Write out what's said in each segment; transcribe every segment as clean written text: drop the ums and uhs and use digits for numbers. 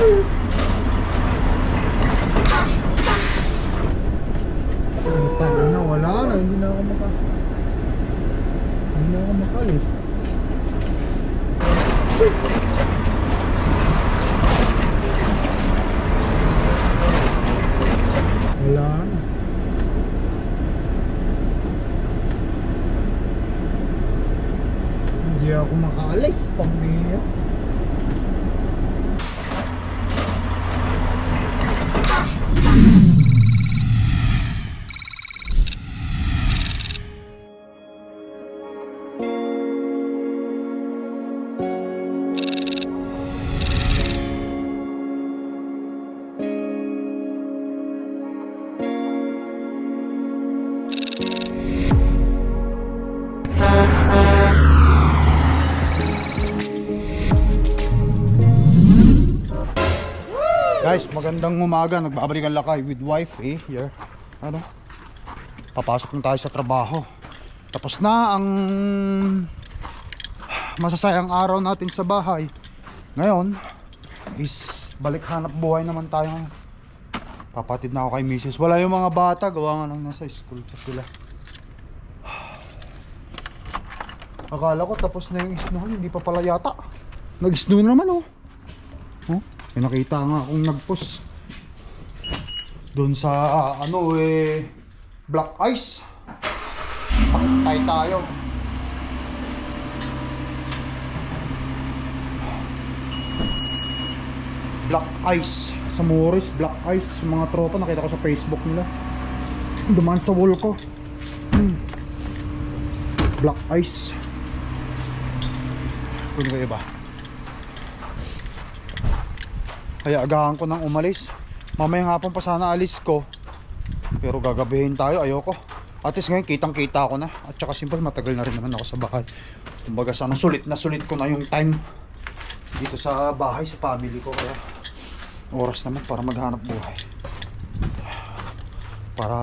Na, wala na, hindi na ako makalis. Wala na. Hindi ako makaalis, pamilya. Guys, magandang umaga. Nagbabalik ang lakay with wife here. Ano? Papasok na tayo sa trabaho. Tapos na ang masasayang araw natin sa bahay. Ngayon is balik hanap buhay naman tayo. Papatid na ako kay Mrs. Wala yung mga bata, gawa nga nang nasa school pa sila. Akala ko tapos na yung snow, hindi pa pala yata. Nag-snow naman oh. Oh? May nakita nga akong nag-post doon sa black ice. Pakitay tayo. Black ice sa Morris, black ice. Yung mga tropa nakita ko sa Facebook nila. Dumaan sa wall ko. Black ice. Kunin ko iba. Kaya agahan ko nang umalis. Mamayang hapon pa sana alis ko. Pero gagabihin tayo, ayoko. At least ngayon kitang kita ko na. At saka simple, matagal na rin naman ako sa bahay. Kumbaga sana sulit ko na yung time dito sa bahay, sa family ko. Kaya oras naman para maghanap buhay, para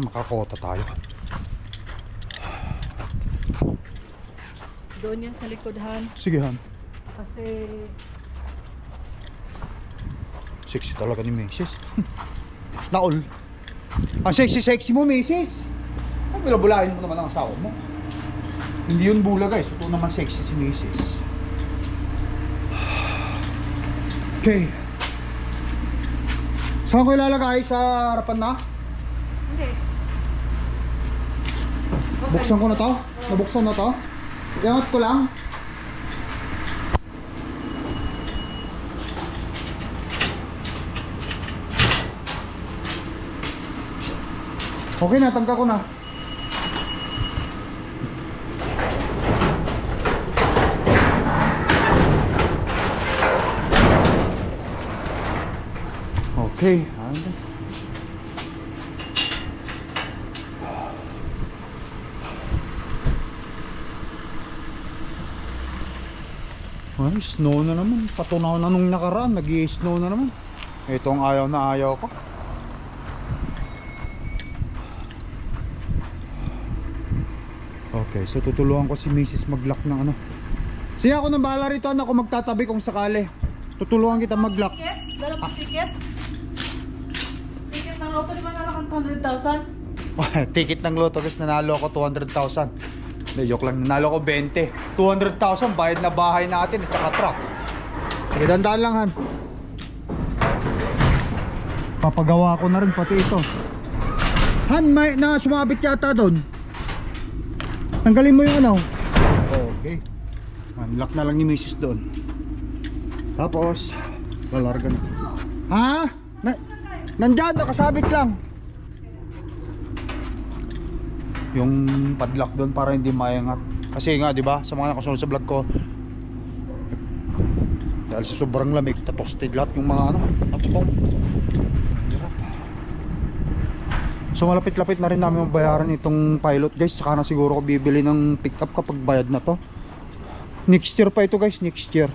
makakota tayo. Doon yan sa likod, Han. Sige, Han. Kasi sexy talaga ni Mrs. Naol. Ang sexy mo, Mrs. Ay, bilabulain mo naman ang asawa mo. Hindi yun bula, guys. Ito naman sexy si Mrs. Okay. Saan ko ilalagay? Sa harapan na? hindi. Buksan ko na to? Nabuksan na to? Iangat ko lang. Okay na, tangka ko na. Okay, ay, snow na naman. Patunaw na nung nakaraan, nag-i-snow na naman. Ito ang ayaw na ayaw ko. Okay, so tutulungan ko si Mrs. mag-lock ng ano. Siya ako nang bahala rito, anak ko magtatabi kung sakali. Tutulungan kita mag-lock. Ticket? Dala mo ticket? Ticket ng auto, di ba nalakang 200,000? Ticket ng Lotto, guys, nanalo ko 200,000. Hindi, joke lang, nanalo ko 20. 200,000, bayad na bahay natin at saka truck. Sige, dandaan lang, Han. Papagawa ko na rin pati ito. Han, may na sumabit yata doon. Tanggalin mo yung ano. Okay. Unlock na lang ni Mrs. doon. Tapos lalarga na. Ha? Nandyan, nakasabit lang. Yung padlock doon para hindi mayangat. Kasi nga, di ba, sa mga nakasunod sa vlog ko, dahil sa sobrang lamig, tatosted lahat yung mga ano, natutong. So malapit-lapit na rin namin mabayaran itong pilot, guys. Saka na siguro ko bibili ng pick up kapag bayad na to. Next year pa ito, guys, next year.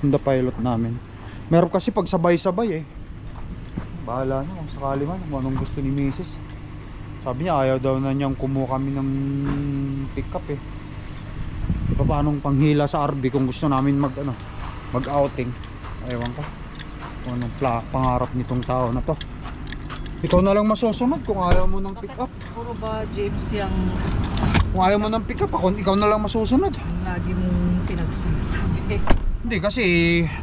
Yung pilot namin. Meron kasi pag sabay-sabay bahala na kung sakali man kung anong gusto ni Mrs. Sabi niya ayaw daw na niyang kumuha kami ng pick up Paanong panghila sa RV kung gusto namin mag outing. Ewan ko. kung anong pangarap nitong tao na to. Ikaw na lang masusunod kung ayaw mo ng pick up. Puro ba James yung Kung ayaw mo ng pick up, ikaw na lang masusunod. lagi mong pinagsasabi? Hindi kasi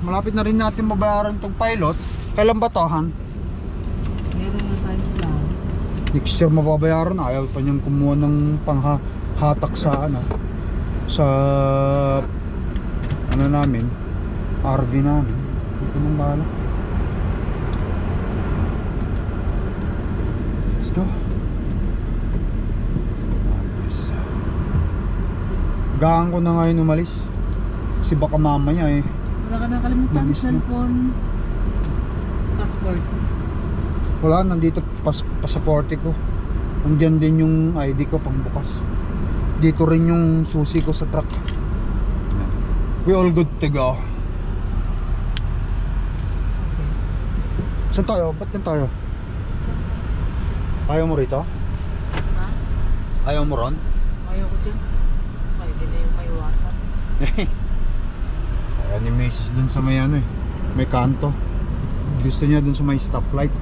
malapit na rin natin mabayaran tong pilot. Kailan ba to, Han? Meron na tayong plan. Next year mababayaran. Ayaw pa niyang kumuha ng panghatak sa sa namin, RV namin. Ito nang bahala. Let's go. Gaan ko na ngayon umalis. Kasi baka mamaya Wala ka nakalimutan, Mabis na. cellphone, passport. wala, nandito pasaporte ko. Nandiyan din yung ID ko pang bukas. Dito rin yung susi ko sa truck. We all good to go. Saan tayo? Ba't yan tayo? Ayaw mo rito? Ha? Ayaw mo ron? Ayaw ko dyan. Pwede na yung maiwasan. Kaya ni Mrs. dun sa may may kanto. Gusto niya dun sa may stoplight.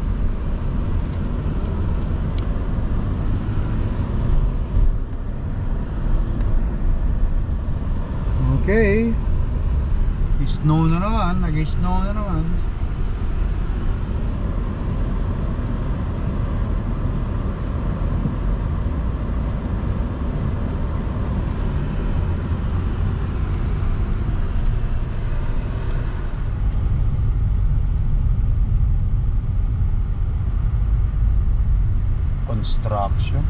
Okay. Snow na naman, nag-snow na naman. Construction.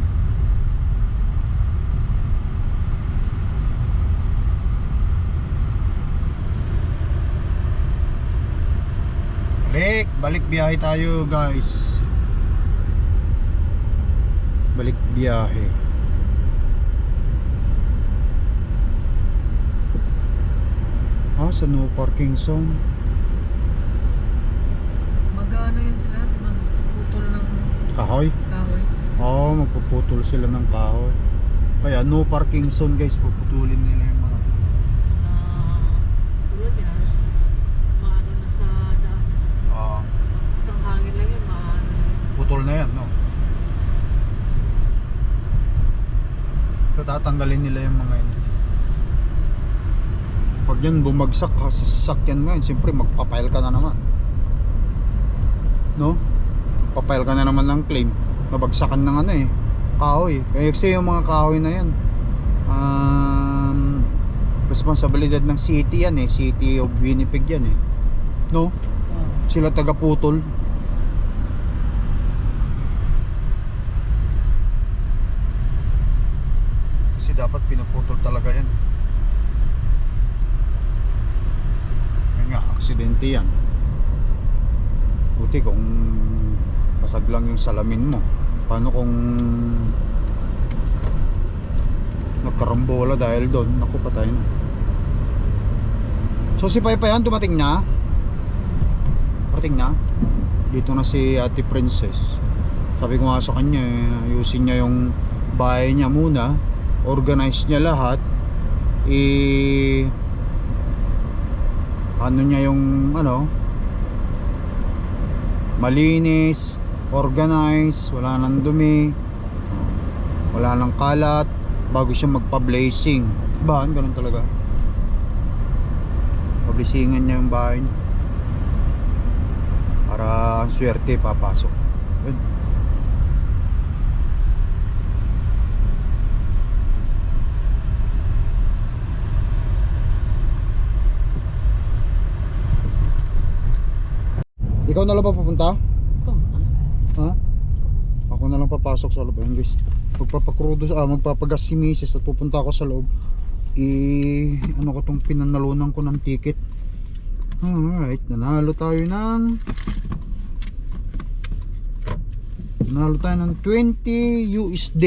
Balik biyahe tayo, guys. Balik biyahe. Sa no parking zone. Mag-ano yun sila? Magpuputol ng Kahoy? kahoy. Oo, magpuputol sila ng kahoy. Kaya no parking zone, guys. Puputulin nila yung mga Tulad yan, halos maano na sa daan. Isang hangin lang yun, maano na yun. putol na yan, no? So tatanggalin nila yung mga inis. Pag yan bumagsak ha, sa sasakyan ngayon, siyempre magpapail ka na naman, no? Papail ka na naman ng claim. Nabagsakan ng kahoy. Kaya kasi yung mga kahoy na yan, responsibilidad ng city yan City of Winnipeg yan no? Sila taga-putol. Kasi dapat pinuputol talaga yan. Yan nga, aksidente yan. Buti kung basag lang yung salamin mo. Paano kung nagkarambola dahil doon? Naku, patay na. So si Paypayan dumating na. Parating na. Dito na si Ate Princess. Sabi ko nga sa kanya, ayusin niya yung bahay niya muna, organize niya lahat, ano niya yung malinis, organize, wala nang dumi, wala nang kalat, bago siya magpa-blazing. Diba? Ganun talaga. Pablisingan niya yung bahay niya para ang swerte papasok. Good. Ikaw na lang ba pupunta? Ikaw, Ha? Ako na lang papasok sa loob. Ayun guys, magpapagas si Mrs. at pupunta ako sa loob. Ano ko tong pinanalunan ko ng ticket. Alright, nanalo tayo ng 20 USD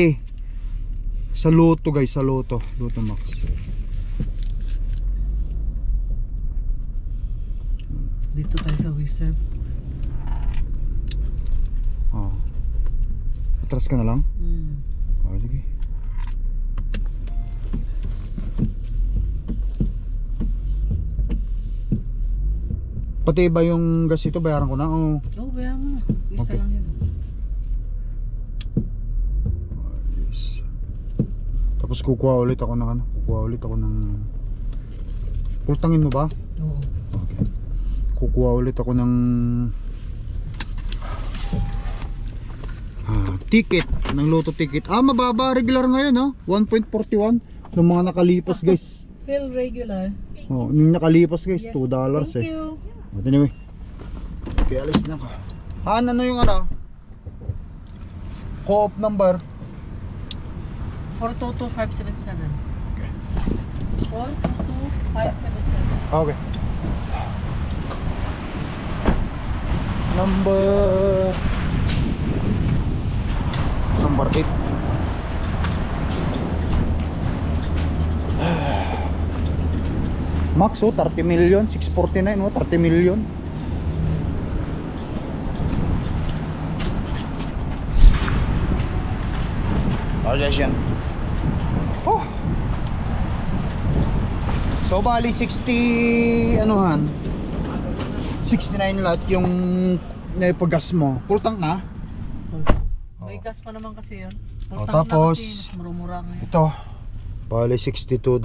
sa Lotto guys, sa Lotto Max. dito tayo sa Wizard. Atras ka na lang? Sige. Pati ba yung gas ito, bayaran ko na? Oo. Oo, bayaran mo na. Isa Okay. lang yun. Yes. Tapos kukuha ulit ako ng Pultangin mo ba? Oo. Okay. Kukuha ulit ako ng ticket, ng Lotto ticket. Mababa, regular ngayon, no? 1.41 ng mga nakalipas, guys. Feel regular. Oh, yung nakalipas, guys, Yes. $2 Thank eh. you. But anyway, okay, alis na ako. Ano yung ano? Co-op number? 422577. Okay. 422577. Okay. Number 8. Max, 30 million, 649, 30 million. Ayos yan. Oh. So bali 60 anuhan. 69 lahat yung naipagas mo. Full tank na. May gas pa naman kasi yun. Oh, Utang na tapos, kasi, mas murumura ngayon. ito. Bali $62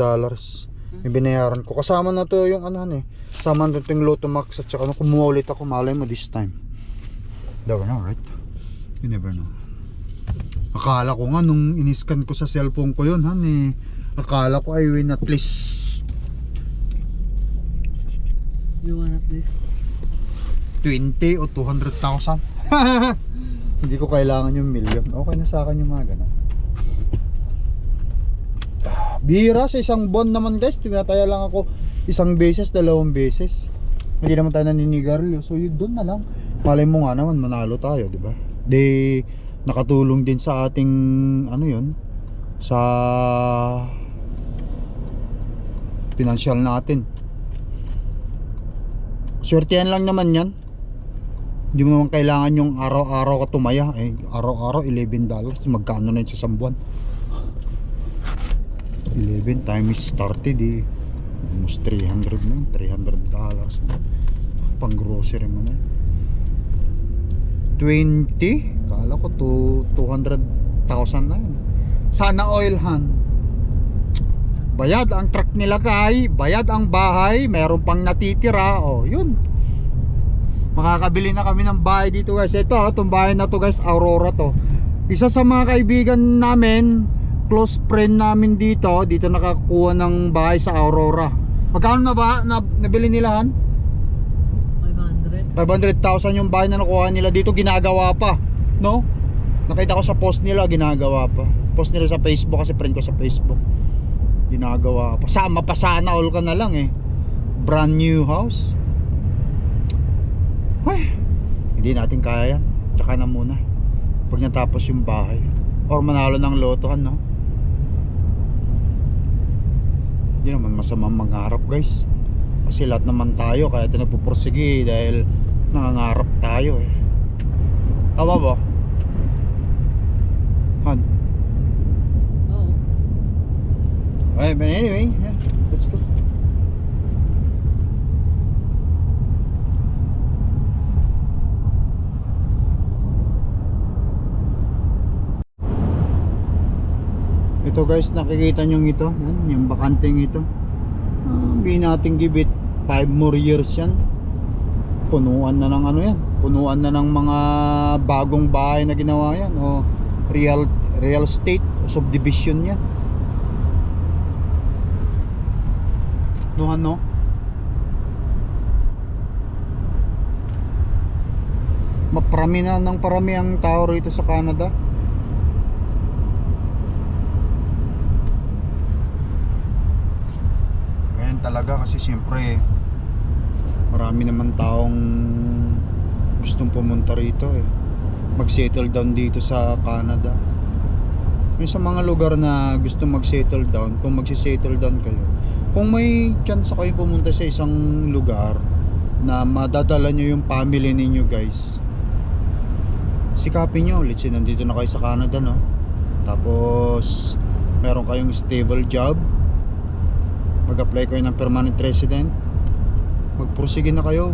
yung binayaran ko. Kasama na to yung anuhan eh. Kasama na to yung Lotto Max at saka kumuha ulit ako. Malay mo this time. Never know, right? You never know. Akala ko nga nung iniscan ko sa cellphone ko yun, han eh. Akala ko I win at least You want at least? 20 o 200,000. Hindi ko kailangan yung million. Okay na sa akin yung mga ganun. Bihira sa isang buwan naman, guys. Tumataya lang ako isang beses, 2 beses. Hindi naman tayo naninigarilyo. So yun, doon na lang. Malay mo nga naman, manalo tayo, di ba? Di nakatulong din sa ating ano yun, sa financial natin. Swertihan lang naman yan. Hindi mo naman kailangan yung araw-araw ka tumaya. Araw-araw $11. Magkano na yun sa isang buwan? 11 times 30 di almost 300 na yun. $300 pang grocery mo na yun. 20 kala ko to 200,000 na yun. Sana oil, han. Bayad ang truck nila, kay bayad ang bahay, meron pang natitira. Oh, yun. Makakabili na kami ng bahay dito, guys. Ito, itong bahay na to, guys, Aurora to. Isa sa mga kaibigan namin, close friend namin dito nakakuha ng bahay sa Aurora. Magkano na ba nabili nila, han? 500,000 yung bahay na nakuha nila dito, ginagawa pa, no? Nakita ko sa post nila, ginagawa pa. Post nila sa Facebook kasi friend ko sa Facebook. Ginagawa pa. Mapasana all ka na lang eh. Brand new house. Ay, hindi natin kaya yan. Tsaka na muna. Pag natapos yung bahay. Or manalo ng lotohan, no? Hindi naman masamang mangarap, guys. Kasi lahat naman tayo kaya ito nagpupursige dahil nangangarap tayo eh. Tama ba? Han? Oo. Alright, but anyway, yeah, let's go. Ito, guys, nakikita nyo ito, yan, yung bakanting ito. Hindi natin give it 5 more years yan. Punuan na ng ano yan, punuan na ng mga bagong bahay na ginawa yan, o real estate subdivision yan. No, ano? Maparami na ng parami ang tao rito sa Canada. Ngayon talaga kasi siyempre marami naman taong gustong pumunta rito eh. Mag-settle down dito sa Canada. Yung sa mga lugar na gusto mag-settle down, kung mag-settle down kayo, kung may chance kayo pumunta sa isang lugar na madadala nyo yung family ninyo, guys, sikapin nyo. Let's say nandito na kayo sa Canada, no? Tapos meron kayong stable job, mag-apply kayo ng permanent resident, magpursige na kayo.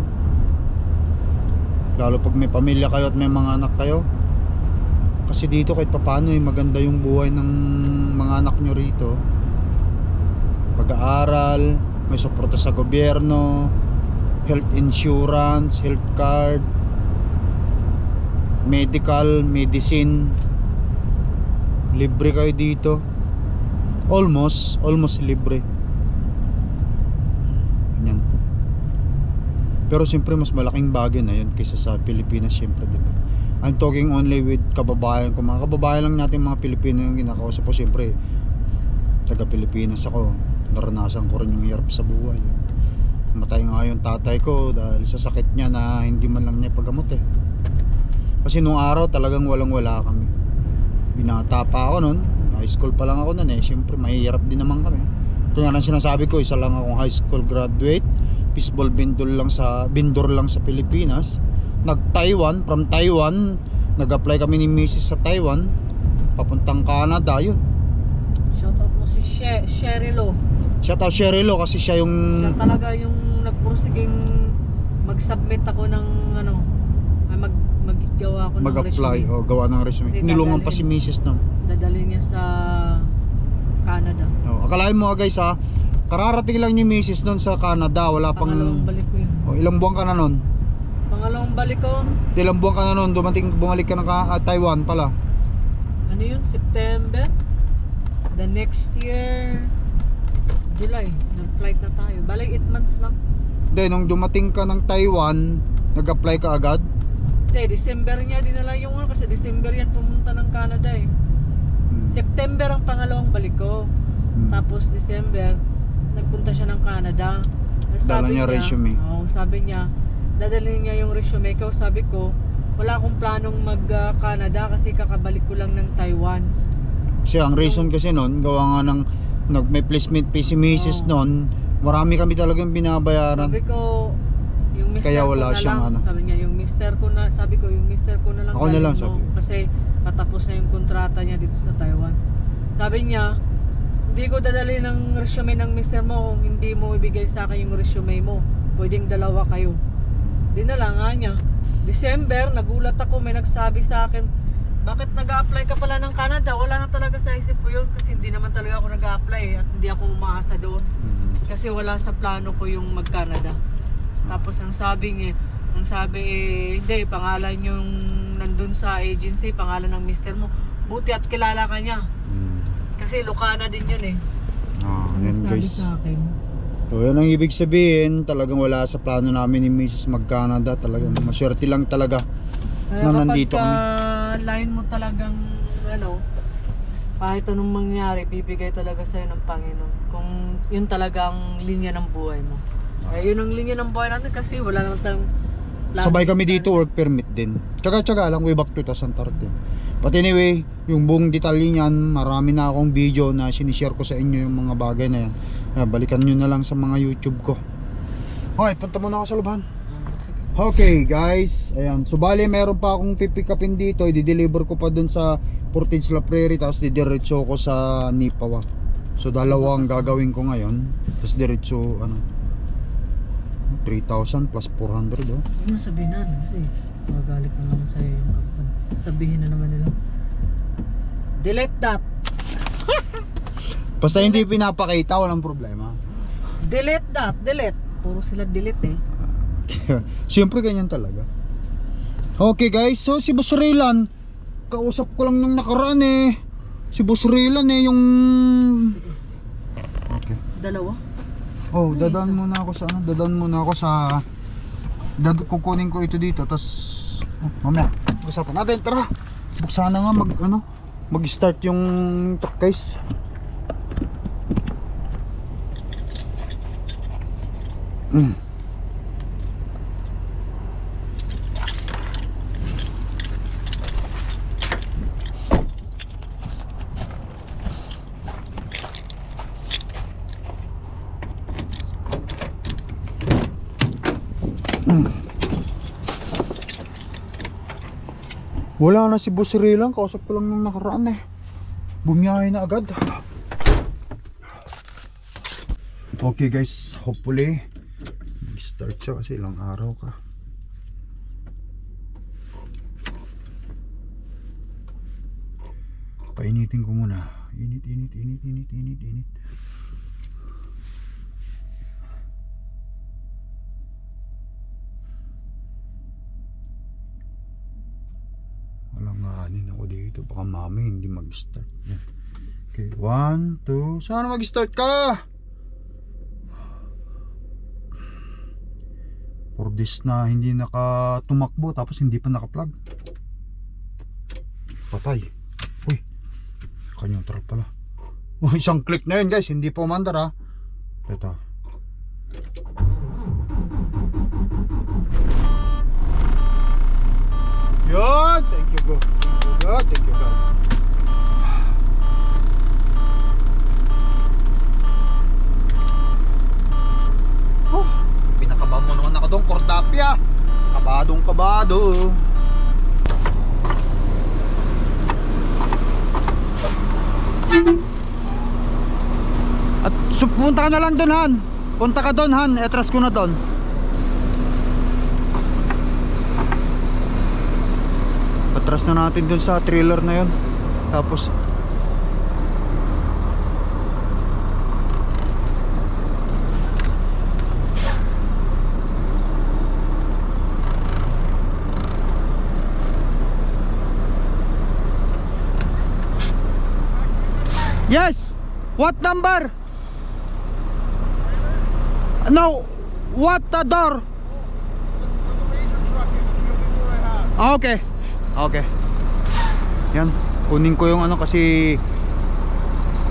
Lalo pag may pamilya kayo at may mga anak kayo. Kasi dito kahit papaano maganda yung buhay ng mga anak nyo rito. Pag-aaral, may suporta sa gobyerno, health insurance, health card, medical, medicine, libre kayo dito. Almost libre. Yan. Pero siyempre mas malaking bagay na yun kaysa sa Pilipinas, siyempre, diba? I'm talking only with kababayan ko. Mga kababayan lang natin, mga Pilipino yung kinakausap ko. Siyempre taga Pilipinas ako, naranasan ko rin yung hirap sa buhay. Matay nga yung tatay ko dahil sa sakit niya na hindi man lang niya pagamot eh. Kasi nung araw talagang walang wala kami. Binata pa ako nun, high school pa lang ako nun eh. Siyempre mahihirap din naman kami. Ito nga lang sinasabi ko, isa lang akong high school graduate, fishball vendor lang sa Pilipinas. Nag-Taiwan, from Taiwan nag-apply kami ni Mrs. sa Taiwan papuntang Canada, yun. Shoutout mo si Sherilo. Shoutout Sherilo kasi siya yung Siya talaga yung nagpursiging mag-submit ako ng maggawa ako ng mag-apply resume. o gawa ng resume. Kasi Nilungan pa si dadalhin. Mrs. nun. Dadalhin niya sa Canada. Akalain mo guys ha, kararating lang ni Mrs. nun sa Canada, wala pang Pangalawang balik ko yun. ilang buwan ka na nun? Pangalawang balik ko, Ilang buwan ka na nun, bumalik ka ng Taiwan pala. ano yun, September. The next year, July, nag-flight na tayo. Balik 8 months lang. Then nung dumating ka ng Taiwan, nag-apply ka agad? Hindi, December niya dinala yung kasi December yan pumunta ng Canada eh. September ang pangalawang balik ko. Tapos December, nagpunta siya ng Canada. Dala niya resume. Oo, sabi niya, dadalhin niya yung resume ko. Sabi ko, wala akong planong mag-Canada kasi kakabalik ko lang ng Taiwan. Kasi ang reason kasi nun, gawa nga ng may placement fee si Mrs. nun, marami kami talagang binabayaran. Sabi ko, yung mister Kaya ko wala na siyang lang. ano. Sabi niya, yung mister ko na, sabi ko, yung mister ko na lang. Ako na lang, dalhin mo. sabi. Kasi patapos na yung kontrata niya dito sa Taiwan. Sabi niya, hindi ko dadali ng resume ng mister mo kung hindi mo ibigay sa akin yung resume mo. Pwedeng dalawa kayo. Dinala nga niya. December, nagulat ako, may nagsabi sa akin, bakit nag-a-apply ka pala ng Canada? Wala na talaga sa isip ko yun kasi hindi naman talaga ako nag-a-apply at hindi ako umaasa doon. Kasi wala sa plano ko yung mag-Canada. Tapos ang sabi hindi, pangalan yung nandun sa agency, pangalan ng mister mo. Buti at kilala ka niya. Kasi Lucana din yun eh. Yan Sabi guys. sa akin. So yan ang ibig sabihin, talagang wala sa plano namin ni Mrs. mag-Canada. Talagang maswerte lang talaga Kaya na kapag nandito kami. line mo talagang kahit anong mangyari, bibigay talaga sa'yo ng Panginoon. Kung yun talagang linya ng buhay mo. Kaya yun ang linya ng buhay natin kasi wala naman tayong plano. Sabay kami dito, work permit din. Tsaga-tsaga lang, way back 2013. But anyway, yung buong detalye niyan, marami na akong video na sinishare ko sa inyo yung mga bagay na yan. Balikan nyo na lang sa mga YouTube ko. Okay, punta muna ako sa Lubhan. Okay guys, ayan. So bali meron pa akong pipick upin dito. I-deliver ko pa dun sa Portage La Prairie. Tapos didiretso ko sa Nipawa. So dalawang gagawin ko ngayon. Tapos diretso 3,000 plus 400 oh. Huwag mo sabihin na kasi magalit na naman sa'yo yung company. Sabihin na naman nila, delete that. Basta hindi pinapakita, walang problema. Delete that, delete. Puro sila delete eh. Siyempre ganyan talaga. Okay guys, so si Boss Raylan, kausap ko lang nung nakaraan eh. Si Boss Raylan eh yung okay. Dalawa? Oh, dadaan muna ako sa kukunin ko ito dito tas mamaya usapan natin. Tara. Buksan na nga mag-start yung truck guys. Wala na si Boss Raylan, kausap ko lang nung nakaraan eh. Bumiyahe na agad. Okay guys, hopefully mag-start siya kasi ilang araw ka. Painitin ko muna. Init. Walang anin ako dito. Baka mami hindi mag-start. Yan. Okay, 1, 2. Sana mag-start ka? For this na hindi nakatumakbo tapos hindi pa naka-plug. Patay. Uy. Neutral pala. Oh, isang click na yun guys. Hindi pa umandar ha. Ito. Yun. Thank you God. Thank you God. Oh, pinakaba mo naman ako doon, Cordapia. Kabadong. At punta ka na lang doon, Han. Punta ka doon, Han. Etras ko na doon. Patras na natin doon sa trailer na yon. Tapos yes! What number? No, what the door? Okay. Okay. Yan, kunin ko yung ano kasi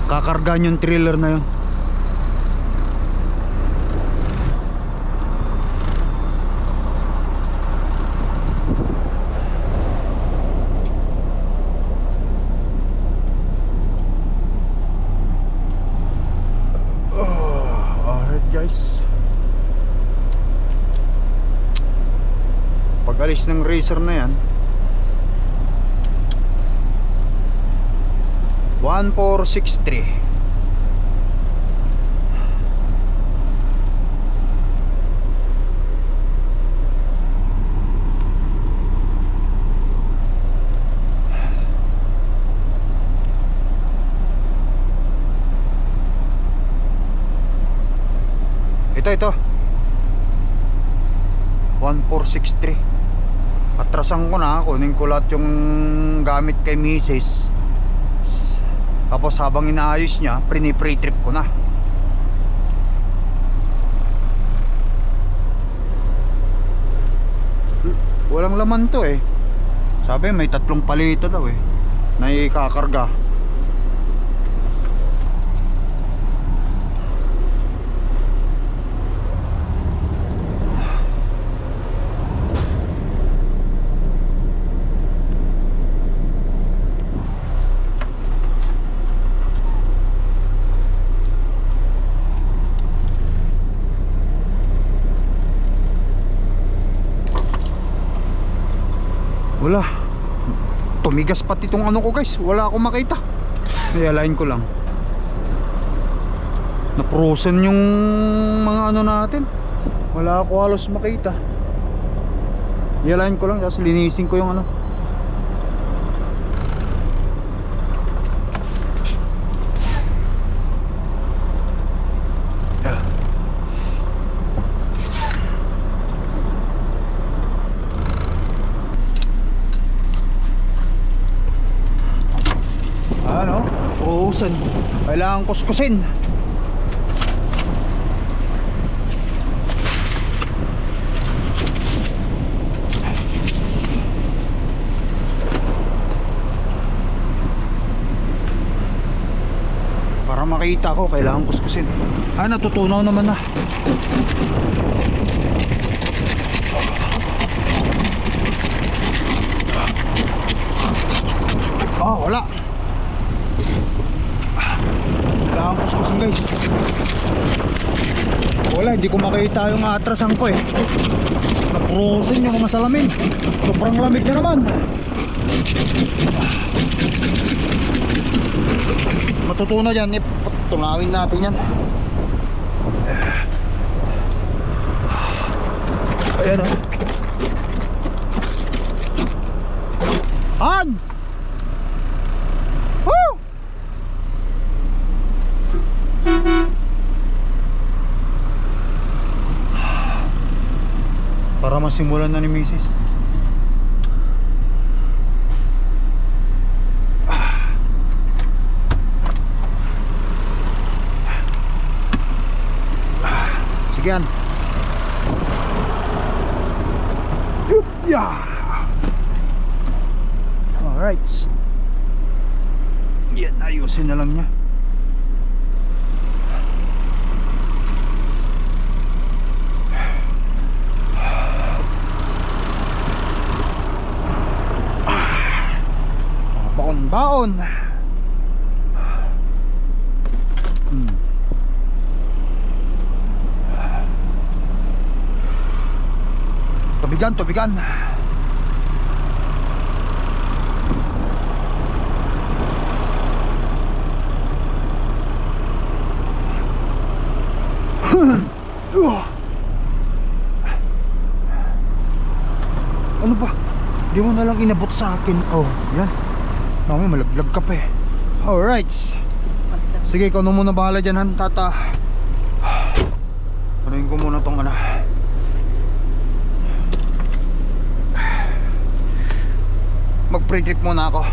kakargahan yung trailer na yun. Guys, pag alis ng racer na yan 1463. Ito 1463. Atrasan ko na, kunin ko lahat yung gamit kay Mrs. Tapos habang inaayos niya, pre-trip ko na. Walang laman to eh. Sabi may 3 palito daw eh na ikakarga. Wala. Tumigas pati itong ano ko guys. Wala akong makita. I-align ko lang. Na-frozen yung mga ano natin. Wala ako halos makita. I-align ko lang. Tapos linisin ko yung ano. Ano? Frozen. Kailangan kuskusin. Para makita ko, kailangan kuskusin. Ah, natutunaw naman na. Oh, wala. Kailangan kuskusin guys. Wala, hindi ko makita yung atrasan ko eh. Na-frozen yung mga salamin. Sobrang lamig na naman. Matutunaw yan, tunawin natin yan. Ayan o. Han! Woo! Para masimulan na ni Mrs. Sige yan. Yeah. Alright. Yan, ayusin na lang niya. Baon-baon. Tubigan, tubigan. Ano ba? Di mo na lang inabot sa akin. Oh, yan. Mami, malaglag ka pa eh. Alright. Sige, ikaw na muna bahala dyan, han, tata. Panuhin ko muna tong ano. Mag-pre-trip muna ako.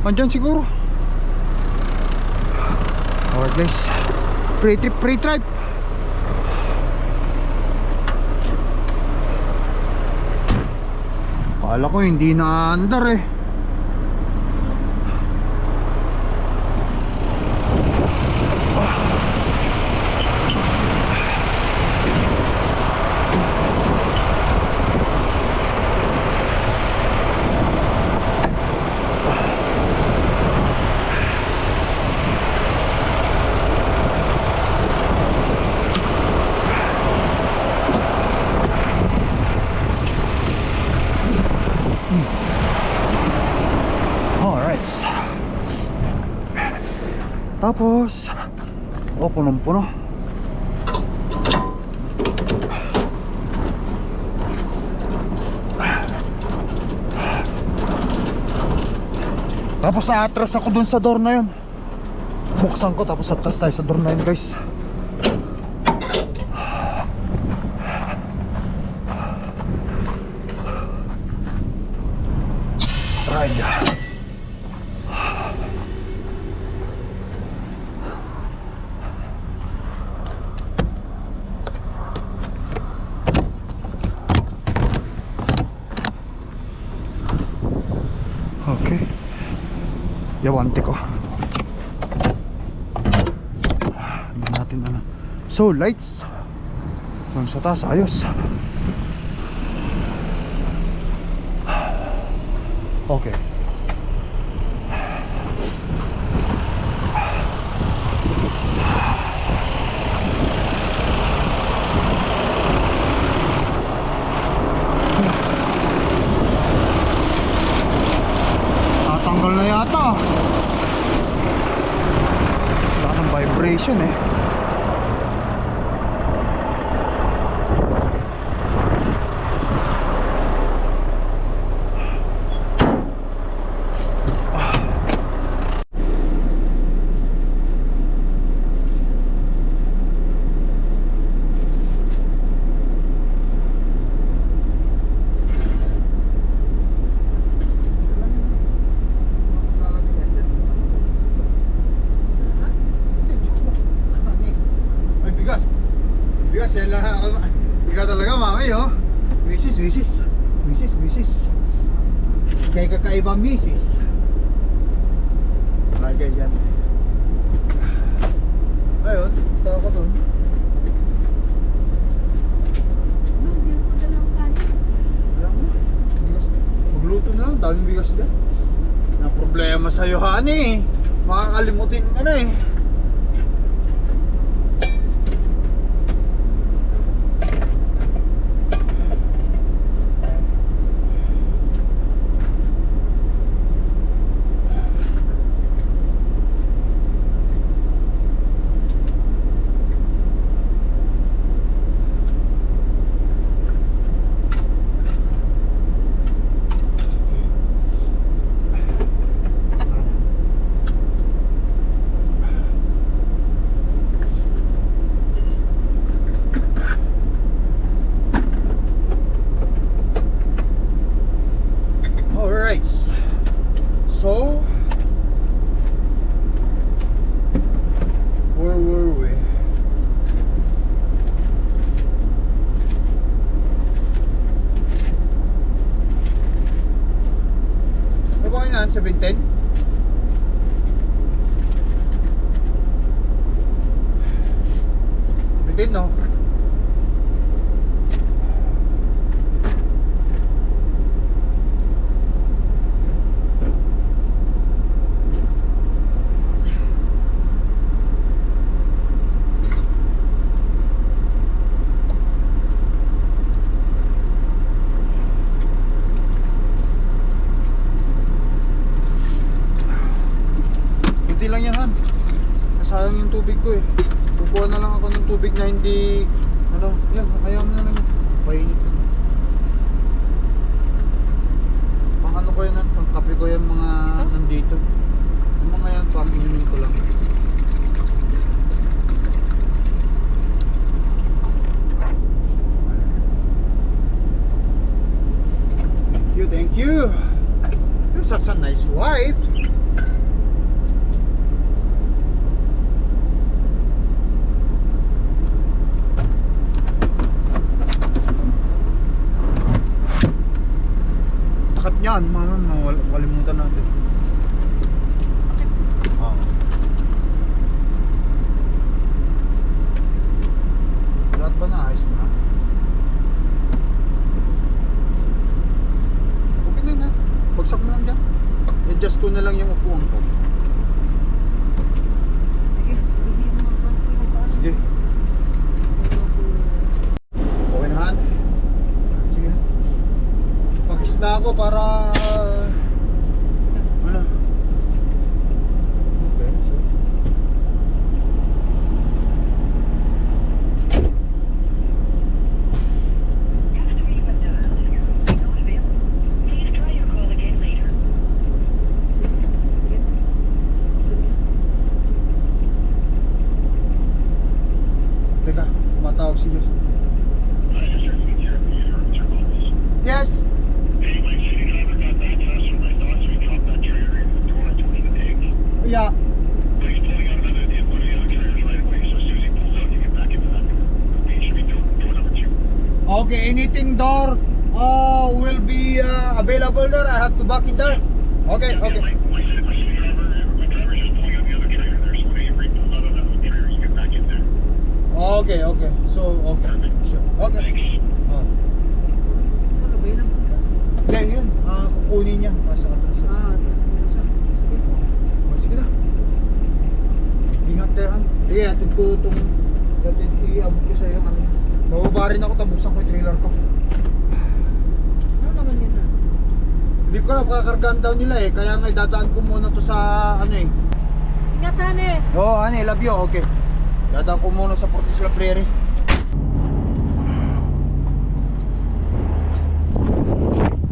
Andyan siguro. Alright guys, pre-trip, pre-trip. Akala ko hindi na andar eh. Tapos, oh, punong-puno. Tapos atras ako dun sa door na yun. Buksan ko tapos atras tayo sa door na yun guys. Ride. Okay. Yawante ko. Hindi natin ano. So lights. Yung sa taas ayos. Okay. Tanggal na yata. Wala nang vibration eh. Ikaw talaga mami oh. Misis. Kaya kakaibang misis. Ay guys yan. Ayun, tawa ko dun. Magluto na lang, daming bigas dyan. Na problema sa'yo honey. Makakalimutin ka na eh. So, where were we? Ano ba yan? 17? Bitin, no? Hindi lang yan, Han. Nasayang yung tubig ko eh. Kukuha na lang ako ng tubig na hindi ano, yan, kaya mo na lang yan. Painit lang. Pang ano ko yan, Han? Pang kape ko yan mga nandito. Yung mga yan, pang inumin ko lang. Thank you. You're such a nice wife. Takat niyan, mama, makalimutan natin. Lahat ba na? Ayos mo na? Okay na na. Bagsak mo lang dyan. Adjust ko na lang yung upuan ko. Sige, bigyan mo ang kansi mo pa. Sige. Okay na, Han? Sige. Pakis na ako para ano? Okay, so Sige. Sige. teka, tumatawag si Diyos. Yes. Yeah. Okay, anything door will be available there. I have to back in there. Okay, okay. Okay, okay. So, okay. Sure. Okay. Oh. Nakabay lang po ka. Hindi, yun. Kukunin niya. Pasa ka siya. Sige na siya. Sige. Oh, sige na. Ingat tayo, Han. Sige, atid ko itong iabot ko sa iyo. Ano. Bababa rin ako, tabusan ko yung trailer ko. Ano naman yun na? Hindi ko alam, kakargaan daw nila eh. Kaya nga, dadaan ko muna to sa ano eh. Ingat, Hane. Oo, honey, love you. Okay. Dadaan ko muna sa Fortis La Prairie.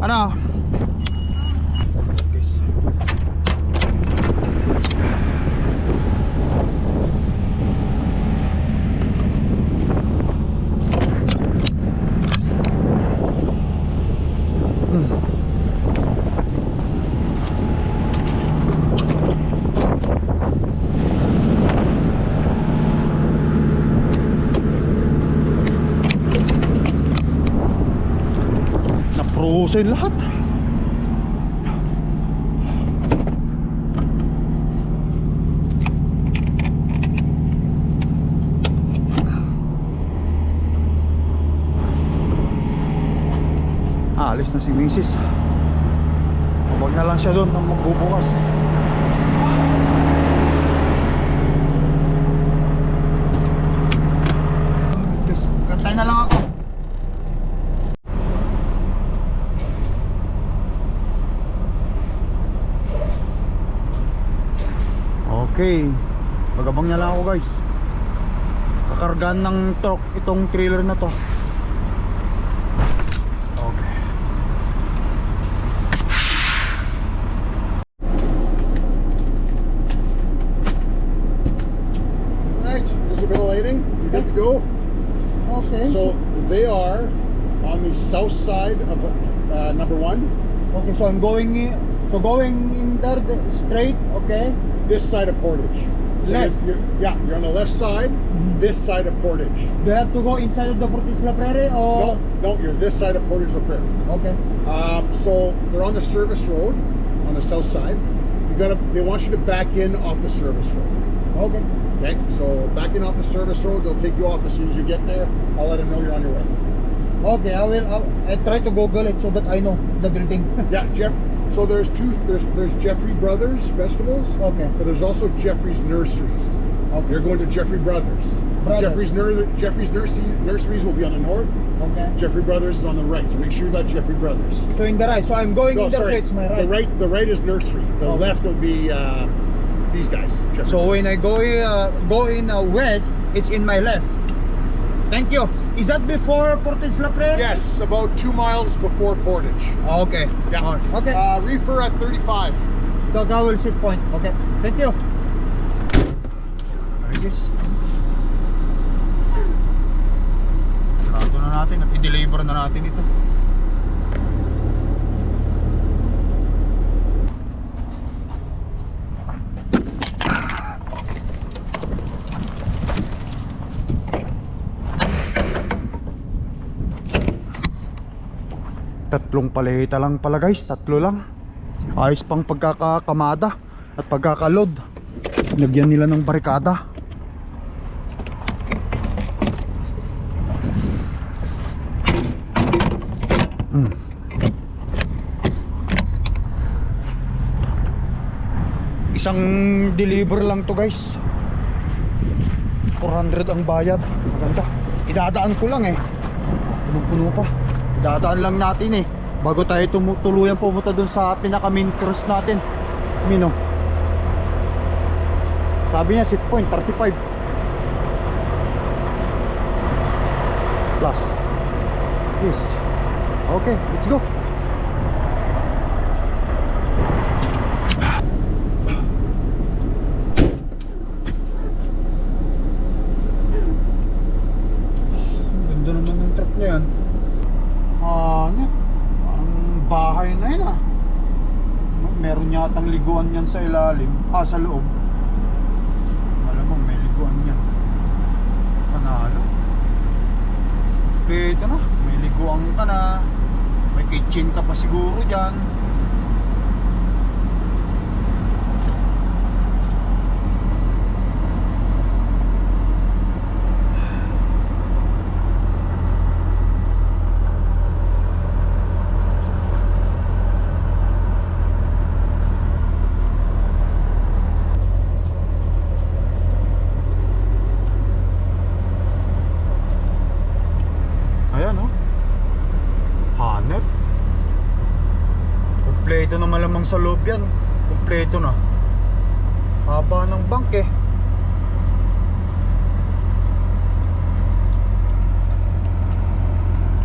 Ano? Guys. Na-frozen lahat. Alis na si Mrs. Huwag na lang siya doon nang magbubukas. Kantay na lang ako. Okay, magabang na lang ako guys. Kakargaan ng truck itong trailer na to. Okay. Right, defibrillating. You good to go? Okay. So they are on the south side of number one. Okay, so I'm going in. So So going in there straight, okay. This side of Portage. So Left. you're on the left side, this side of Portage. Do you have to go inside of the Portage La Prairie or? No, you're this side of Portage La Prairie. Okay. So they're on the service road on the south side. They want you to back in off the service road. Okay. Okay, so back in off the service road, they'll take you off as soon as you get there. I'll let them know you're on your way. Okay, I try to Google it so that I know the building. Yeah, so there's Jeffrey Brothers Vegetables, Okay. but there's also Jeffrey's Nurseries. Okay. You're going to Jeffrey Brothers. Brothers. Jeffrey's Nurseries will be on the north. Okay. Jeffrey Brothers is on the right. So make sure you got Jeffrey Brothers. So in the right. So I'm going in there, so it's my right. The right is nursery. The Okay. left will be these guys. Jeffrey So Brothers. when I go in west, it's in my left. Thank you. Is that before Portage La Prairie? Yes, about 2 miles before Portage. Okay. Yeah. Alright. Okay. Reefer at 35. Gagawal Ship Point. Okay. Thank you. I guess. Sarado na natin at i-deliver na natin ito. Tatlong paleta lang pala guys, tatlo lang. Ayos pang pagkakakamada at pagkakalod. Lagyan nila ng barikada. Isang deliver lang to guys. 400 ang bayad. Maganda. Idadaan ko lang eh. Puno-puno pa. Dadaan lang natin eh bago tayo tuluyan pumunta dun sa pinaka main cruise natin. Mino, sabi niya set point 35 plus. Yes. Okay, let's go. Ganda naman ng truck na yan. Parang bahay na yun ah. Meron yatang liguan yan sa ilalim. Sa loob. Malamang may liguan yan. Panalo. Ito na. May liguan ka na. May kitchen ka pa siguro dyan. Ayan oh. Hanep. Kompleto na malamang sa loob yan. Kompleto na. Haba ng bank eh.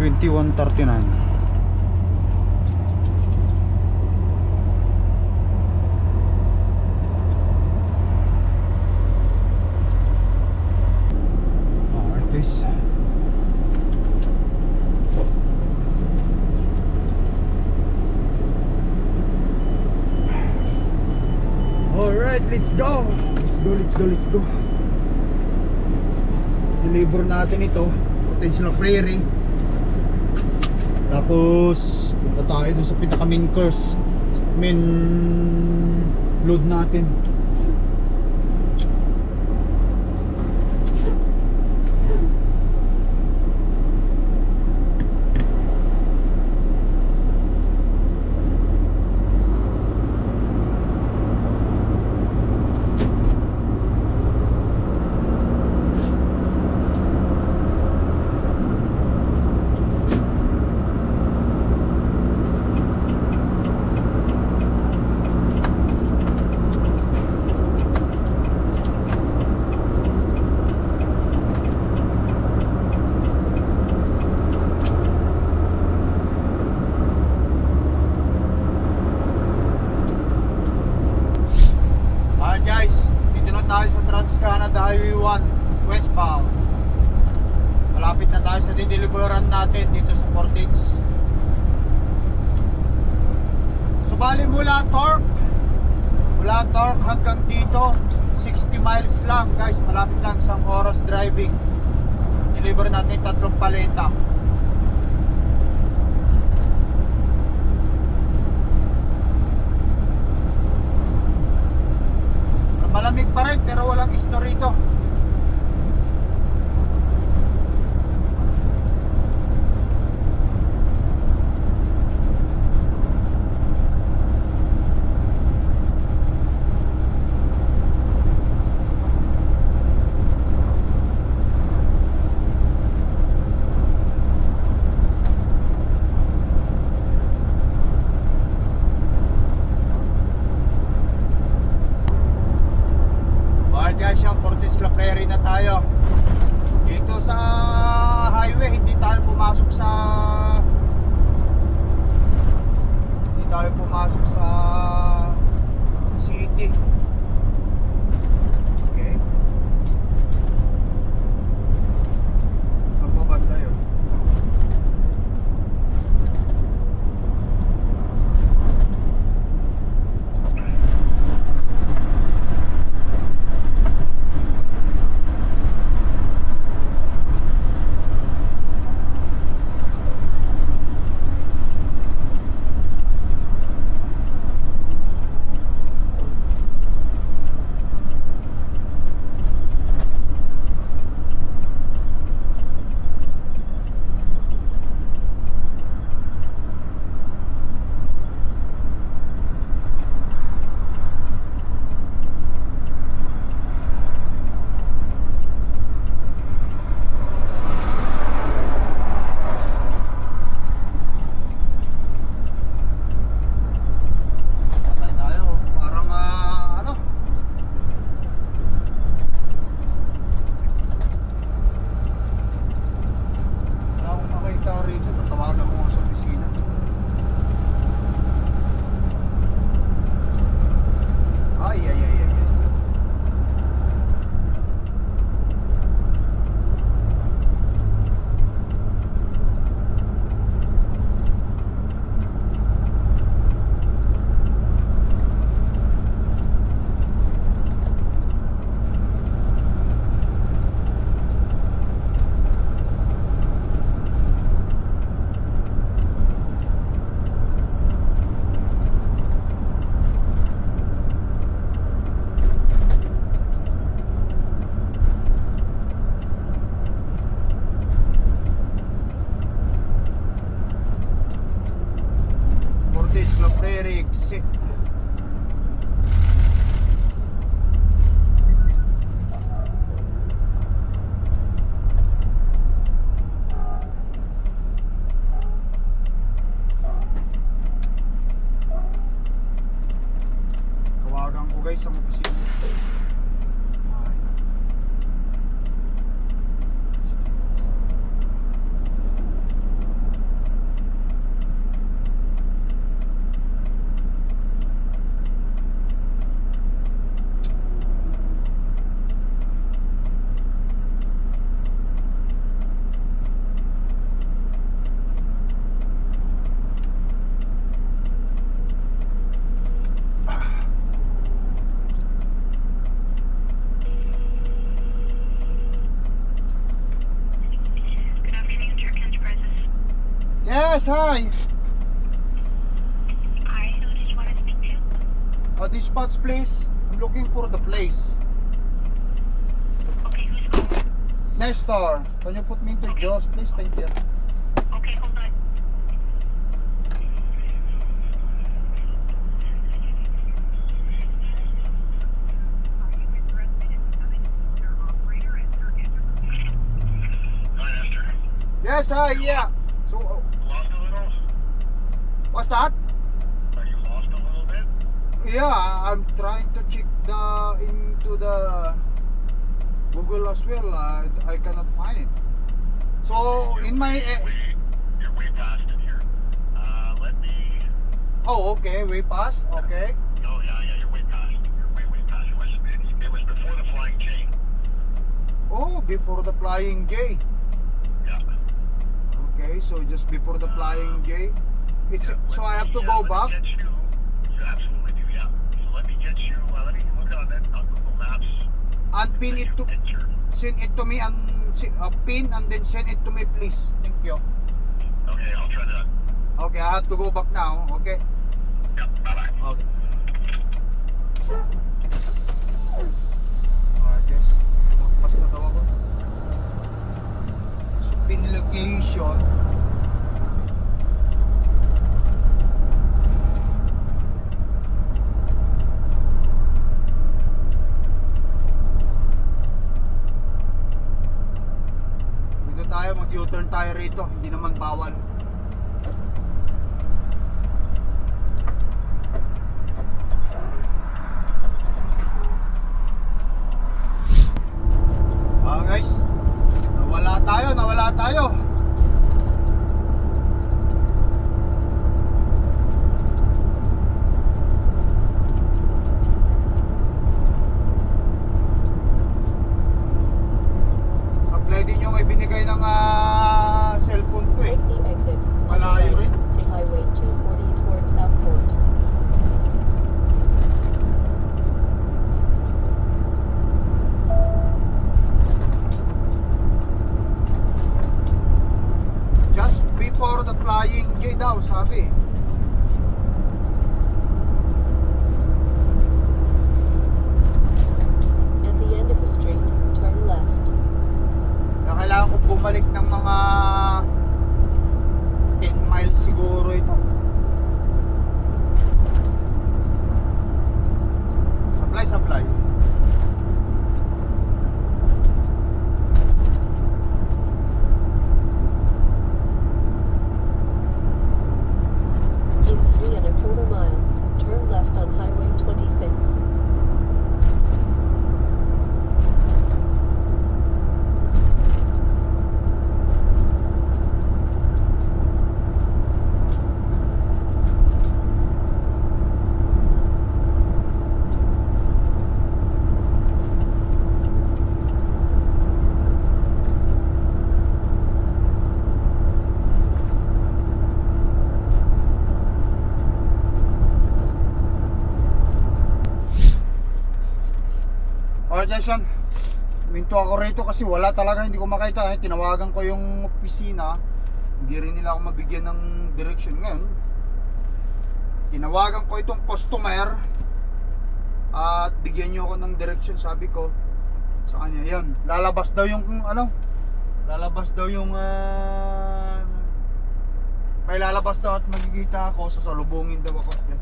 $21.39. Alright guys. Alright, let's go. Let's go. Deliver natin ito. Portage La Prairie. Tapos punta tayo dun sa pinaka main course. Main load natin. Guys, dito na tayo sa Trans-Canada Highway 1 westbound. Malapit na tayo sa dideliveran natin dito sa Portage. So bali mula Torque hanggang dito 60 miles lang guys, malapit lang, isang oras driving. Deliver natin 3 paleta. Malamig pa rin pero walang snow rito. Guys, yung Cortes La Prairie na tayo. Dito sa highway, hindi tayo pumasok sa city. Okay. Saan po banda yun? La Prairie exit. Tawagan ko guys ang opisina. Yes, hi. Hi, who did you want to speak to? Dispatch please. I'm looking for the place. Okay, who's calling? Nestor, can you put me into Joe's please? Thank you. Okay, hold on. Hi, Esther. Yes, hi, yeah. So, Lost a little? what's that? Are you lost a little bit? Yeah, I'm trying to check into the Google as well. I cannot find it. So in my You're way past it here. Let me... oh, okay, way past. Okay. Oh, yeah, you're way past. You're way past. It was before the Flying J. Oh, before the Flying J. Yeah. Okay, so just before the Flying J. It's Yeah, so let I have me, to go let me back. get you- pin it to me and pin and then send it to me, please. Thank you. Okay, I'll try that. Okay, I have to go back now. Okay. Yep, bye-bye. Okay. Alright guys, magpas na daw ako. So, pin location. Dito tayo, mag-U-turn tayo rito. Hindi naman bawal. Guys, nawala tayo. Supply din yung ibinigay ng cellphone ko eh. Take the exit on the Malayo right rin. to Highway 240 toward Southport. Just before the flying J daw, sabi. At the end of the street, turn left. Na kailangan kong bumalik ng mga 10 miles siguro ito. Supply. In 3¼ miles, turn left on Highway 26. Alright guys, yan. Minto ako rito kasi wala talaga, hindi ko makita. Tinawagan ko yung opisina, hindi rin nila ako mabigyan ng direction. Ngayon, tinawagan ko itong customer at bigyan nyo ako ng direction. Sabi ko sa kanya, yun, lalabas daw yung may lalabas daw at magkikita ako, sasalubungin daw ako. Yan.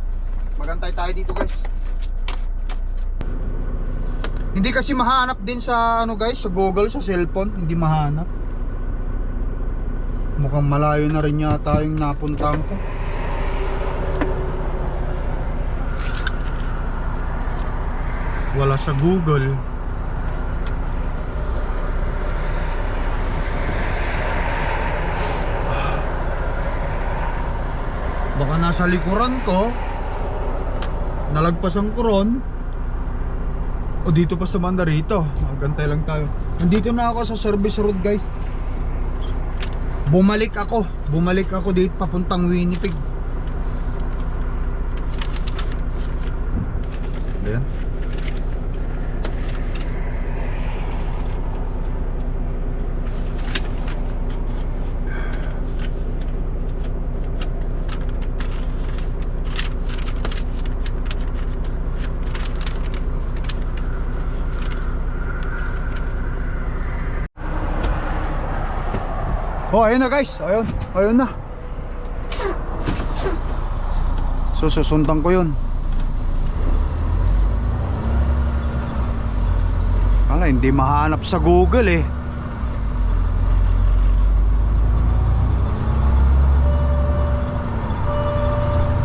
Magantay tayo dito guys. Hindi kasi mahanap din sa guys, sa Google, sa cellphone, hindi mahanap. Mukhang malayo na rin yata yung napuntahan ko. Wala sa Google. Baka nasa likuran ko, nalagpasan ko ron, o dito pa sa banda rito. Magantay lang tayo. Nandito na ako sa service road guys. Bumalik ako dito papuntang Winnipeg. Ayan. Oh, ayun na guys. Ayun na. So, susundan ko yun. Kala, hindi mahanap sa Google eh.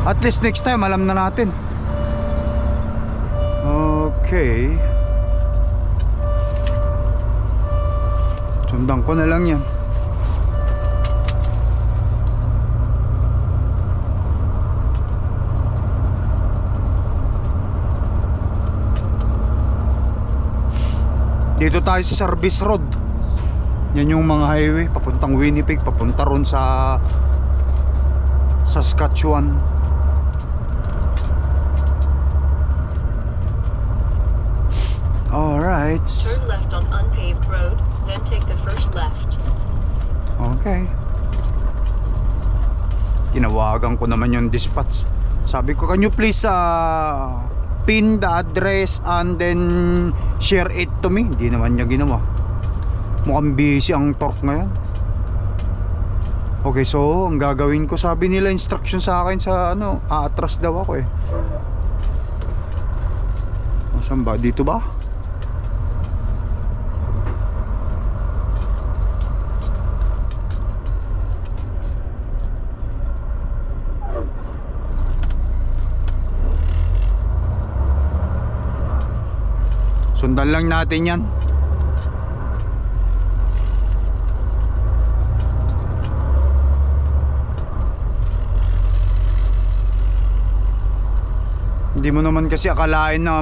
At least next time, alam na natin. Okay. Sundan ko na lang yan. Dito tayo sa service road. Yan yung mga highway papuntang Winnipeg, papunta ron sa Saskatchewan. Alright. lights. Turn left on unpaved road, then take the first left. Okay. Tinawagan ko naman yung dispatch. Sabi ko, can you please pin the address and then share it to me? Hindi naman niya ginawa. Mukhang busy ang torque ngayon. Okay, so ang gagawin ko, sabi nila instruction sa akin sa ano, aatras daw ako eh. O, saan ba? Dito ba? Sundan lang natin yan. Hindi mo naman kasi akalain na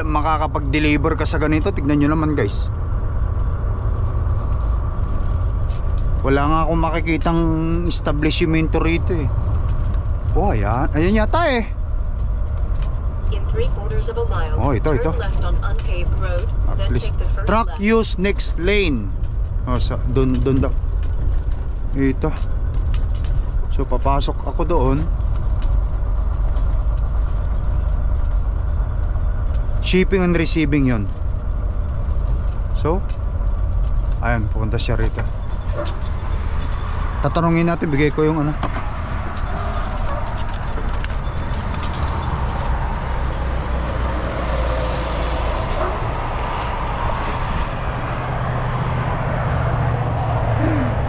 makakapag-deliver ka sa ganito. Tignan nyo naman guys. Wala nga akong makikitang establishmento rito eh. Oh, ayan. Ayan yata eh. In 3/4 of a mile, Oh, ito. turn left on unpaved road, At then least, take the first truck left. use next lane. Oh, doon daw. Ito. So papasok ako doon. Shipping and receiving yon. So ayan, pupunta siya rito. Tatanungin natin, bigay ko yung ano.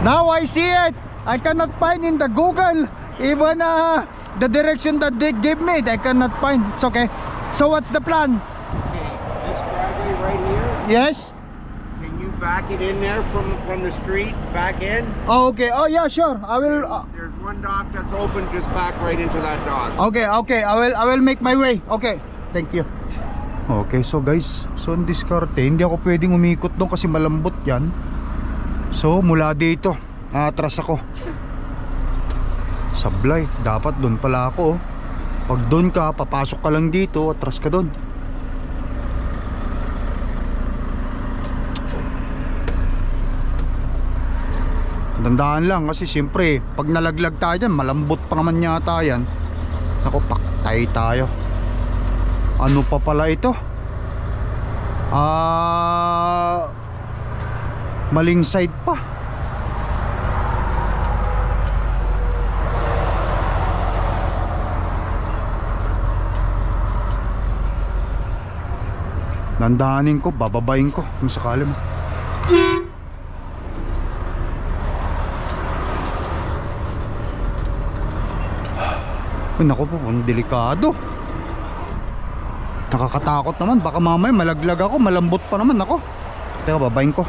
Now I see it. I cannot find in the Google even the direction that they give me. I cannot find. It's okay. So what's the plan? Okay, this driveway right here, Yes. can you back it in there from the street, back in? Oh, okay. Oh yeah, sure. I will. There's one dock that's open, just back right into that dock. Okay, okay. I will make my way. Okay. Thank you. Okay, so guys, so ang diskarte, hindi ako pwedeng umikot doon kasi malambot 'yan. So mula dito, atras ako. Sablay, dapat doon pala ako. Pag doon ka, papasok ka lang dito, atras ka doon. Dandaan lang kasi siyempre pag nalaglag tayo dyan, malambot pa naman yata yan. Naku, paktay tayo. Ano pa pala ito? Maling side pa. Dandaanin ko, bababayin ko kung sakali mo. Ay, naku po, ang delikado. Nakakatakot naman, baka mamaya malaglag ako, malambot pa naman ako. Teka, babayin ko.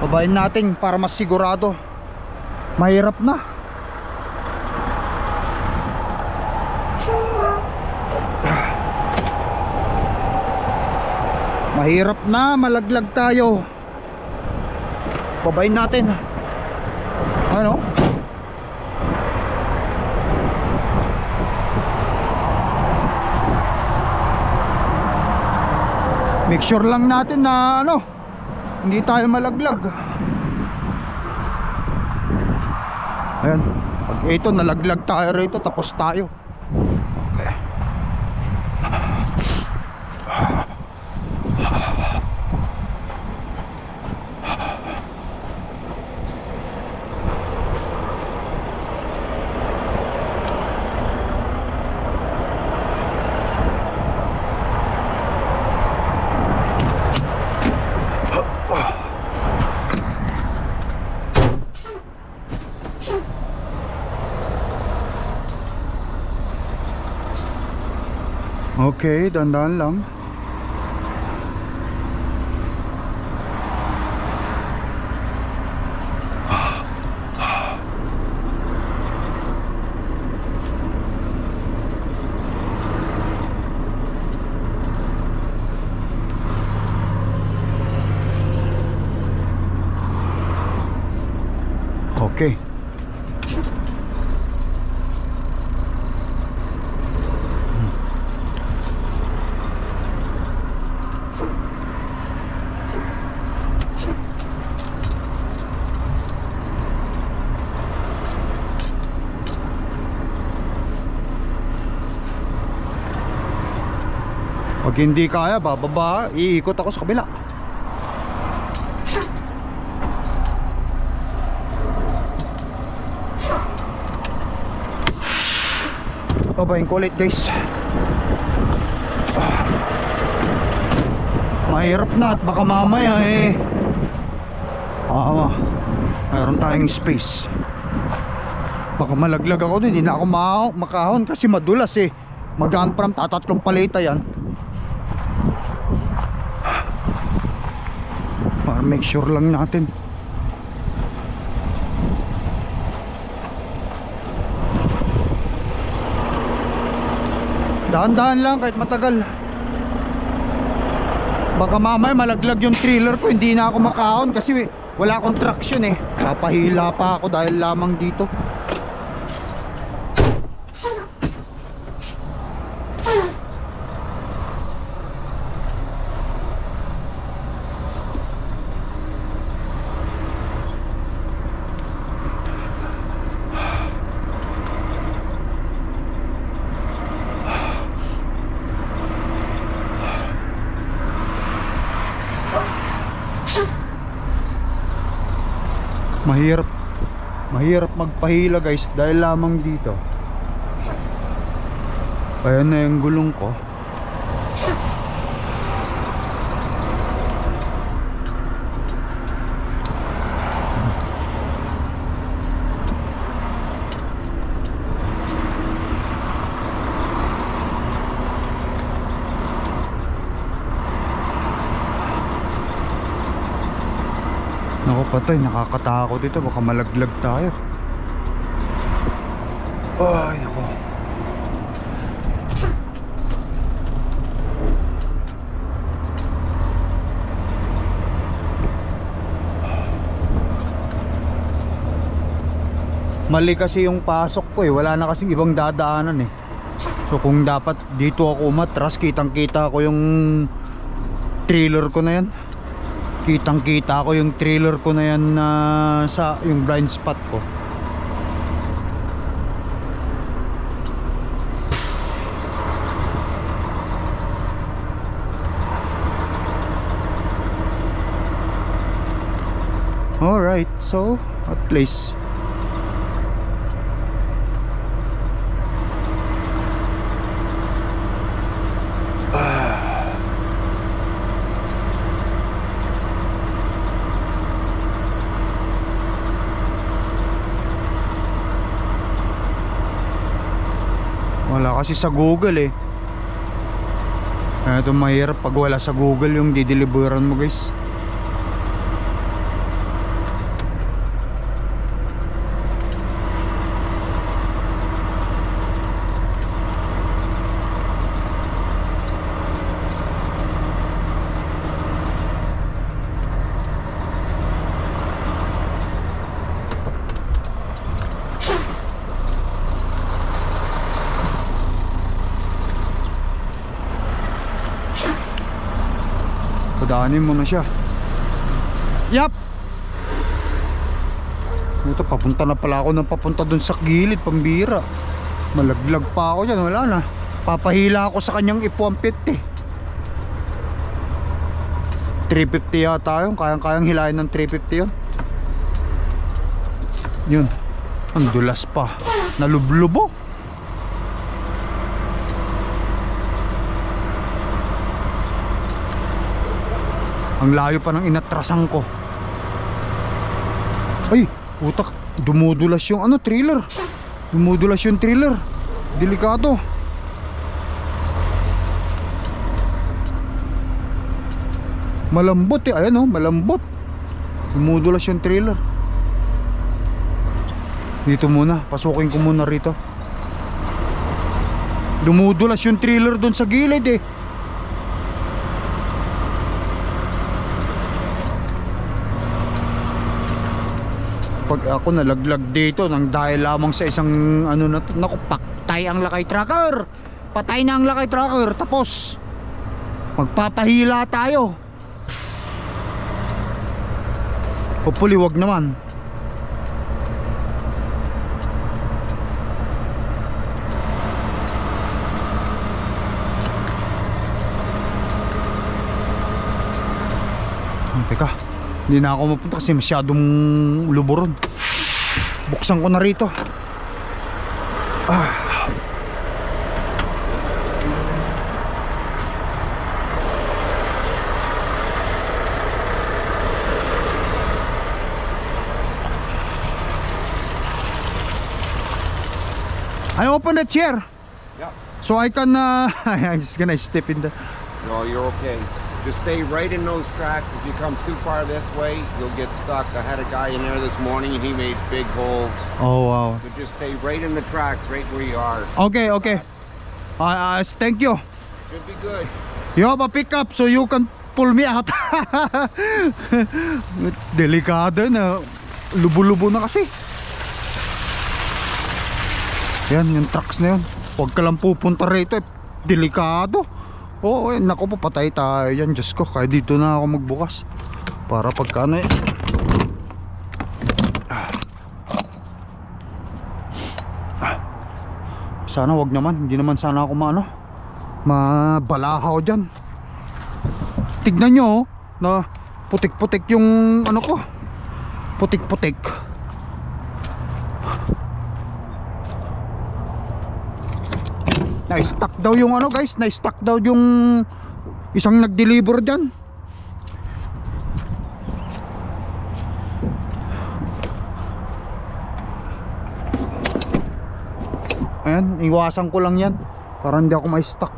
Babayin natin para mas sigurado. Mahirap na. Mahirap na, malaglag tayo. Babayin natin. Ano? Make sure lang natin na ano, hindi tayo malaglag. Ayan, pag ito nalaglag tayo rito, tapos tayo. Okay. Okay, dandan lang. Okay. Pag hindi kaya, bababa, iikot ako sa kabila. Babayin ko ulit guys. Mahirap na at baka mamaya mayroon tayong space. Baka malaglag ako dun, hindi na ako makahon kasi madulas magaan pa ng tatatlong paleta yan. Para make sure lang natin. Dahan-dahan lang kahit matagal. Baka mamaya malaglag yung trailer ko, hindi na ako makahon kasi wala akong traction Papahila pa ako dahil lamang dito. Mahirap magpahila guys dahil lamang dito. Ayan na yung gulong ko. Naku patay, nakakatakot dito, baka malaglag tayo. Ay naku. Mali kasi yung pasok ko wala na kasing ibang dadaanan So kung dapat dito ako umatras, kitang kita ko yung trailer ko na yan. Kitang kita ko yung trailer ko na yan sa yung blind spot ko. Alright, so at least wala kasi sa Google Ito mahirap pag wala sa Google yung dideliveran mo guys. Padaanin mo na siya. Yap! Ito, papunta na pala ako ng papunta dun sa gilid, pambira. Malaglag pa ako dyan, wala na. Papahila ako sa kanyang ipuampit 350 yata yun, kayang-kayang hilahin ng 350 yun. Yun, ang dulas pa. Nalublubo. Ang layo pa ng inatrasan ko. Ay, putak, dumudulas yung trailer. Dumudulas yung trailer. Delikado. Malambot ayan malambot. Dumudulas yung trailer. Dito muna, pasukin ko muna rito. Dumudulas yung trailer doon sa gilid Pag ako nalaglag dito nang dahil lamang sa isang na to, naku, patay ang lakay tracker. Patay na ang lakay tracker. Tapos magpapahila tayo. Hopefully wag naman. Teka, hindi na ako mapunta kasi masyadong luburon. Buksan ko na rito. I open the chair. Yep. So I can I'm just gonna step in the. No, you're okay. Just stay right in those tracks. If you come too far this way, you'll get stuck. I had a guy in there this morning and he made big holes. Oh wow. So just stay right in the tracks, right where you are. Okay, okay. Thank you. Should be good. You have a pickup so you can pull me out. Delikado na. Lubo-lubo na kasi. Yan, yung trucks na yun. Huwag ka lang pupunta rito eh. Delikado. Oo, naku po, patay tayo yan. Diyos ko, kaya dito na ako magbukas. Para pagka ano eh. Sana wag naman. Hindi naman sana ako mabalahaw dyan. Tignan nyo oh, na putik-putik yung ano ko. Putik-putik. Na-stuck daw yung ano guys, na-stuck daw yung isang nag-deliver dyan. Ayan, iwasan ko lang yan para hindi ako ma-stuck.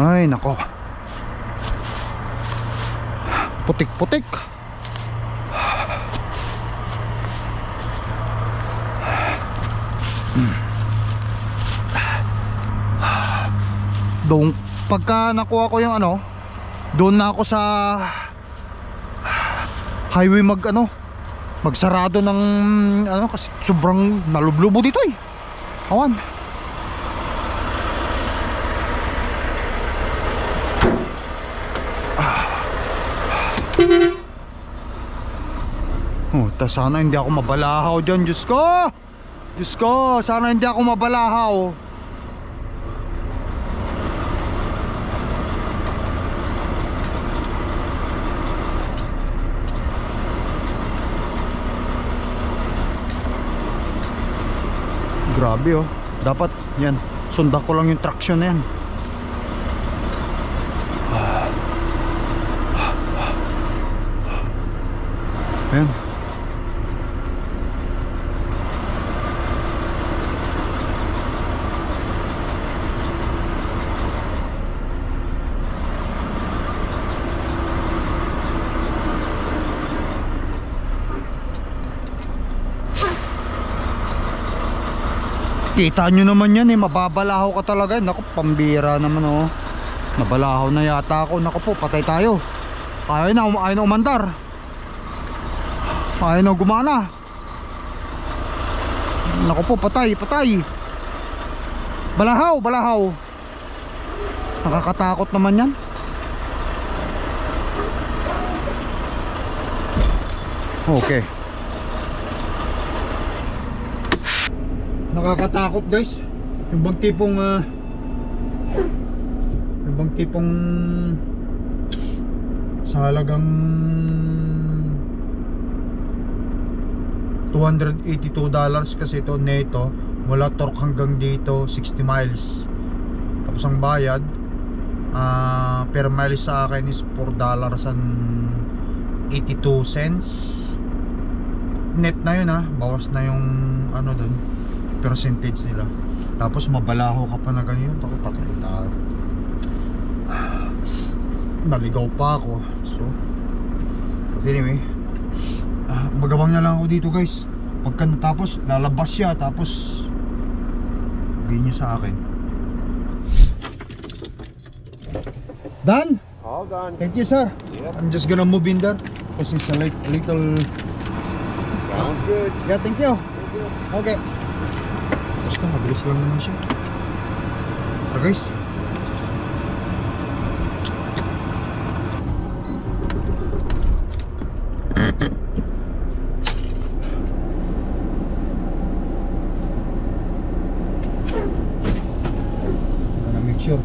Ay nako, putik-putik. Doon pagka nakuha ko yung ano, doon na ako sa highway magsarado ng ano kasi sobrang nalublubo dito eh. Awan. Sana hindi ako mabalahaw dyan. Diyos ko, Diyos ko, sana hindi ako mabalahaw. Grabe oh. Dapat yan, sundan ko lang yung traction na yan. Ayan. Kita nyo naman yan eh, mababalahaw ka talaga. Naku, pambira naman oh. Nabalahaw na yata ako. Naku po, patay tayo. Ayaw na umandar. Ayaw na gumana. Naku po, patay. Balahaw. Nakakatakot naman yan. Okay. Nakakatakot guys. Yung bang tipong sa halagang $282 kasi ito neto mula Torque hanggang dito 60 miles. Tapos ang bayad per mile sa akin is $4.82 net na yun bawas na yung ano dun percentage nila. Tapos mabalaho ka pa na ganyan. Takot tayo. Naligaw pa ako. So but anyway, magabang na lang ako dito guys. Pagka natapos, lalabas siya. Tapos sabihin niya sa akin, done? All done. Thank you sir. Yep. I'm just gonna move in there because it's a little. Sounds good. Yeah, thank you. Okay. Basta mabilis lang naman siya. Tara guys. Para make sure.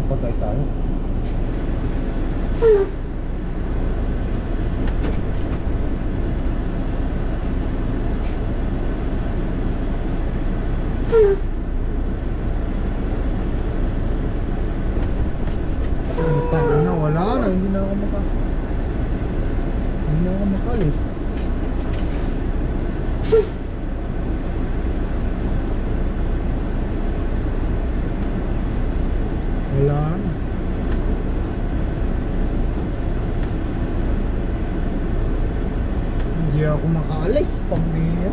Patay tayo. Tama na, wala na, hindi na ako makalis. Wala na. Hindi ako makaalis, pamilya.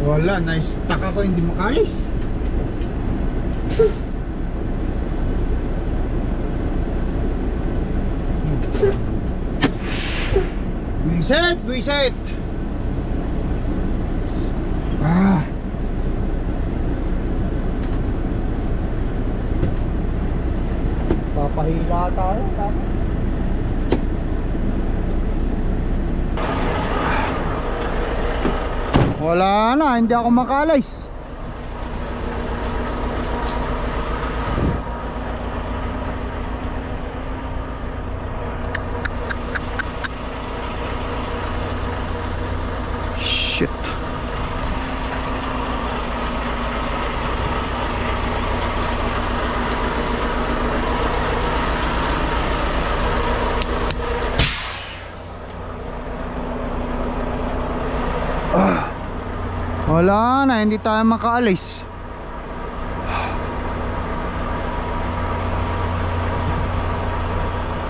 Wala, na-stuck ako, hindi makalis. Buisit! Buisit! Ah! Papahila tayo, tama? Wala na, hindi ako makalis. Shit. Wala na, hindi tayo makaalis.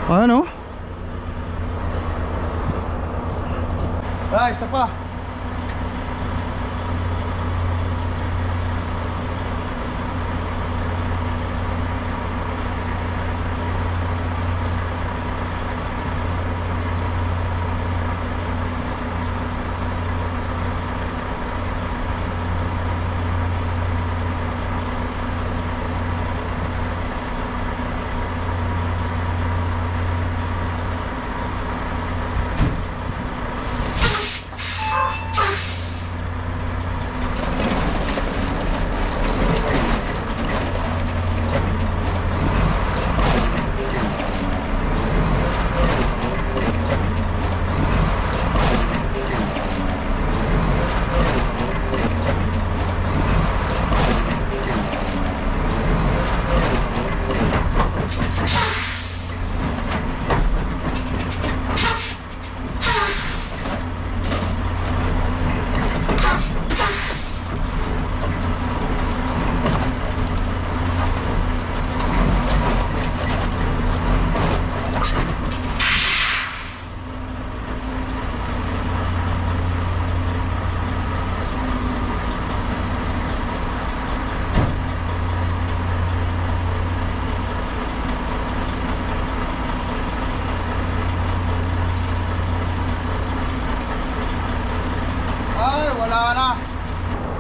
Ano? Ay, isa pa.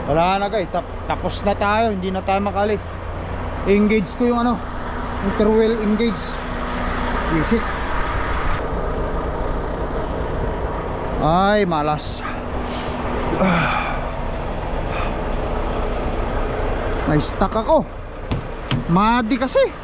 Wala na guys, tapos na tayo, hindi na tayo makalis. Engage ko yung ano, interwheel engage. Visit. Ay, malas. Na-stuck ako. Madi kasi.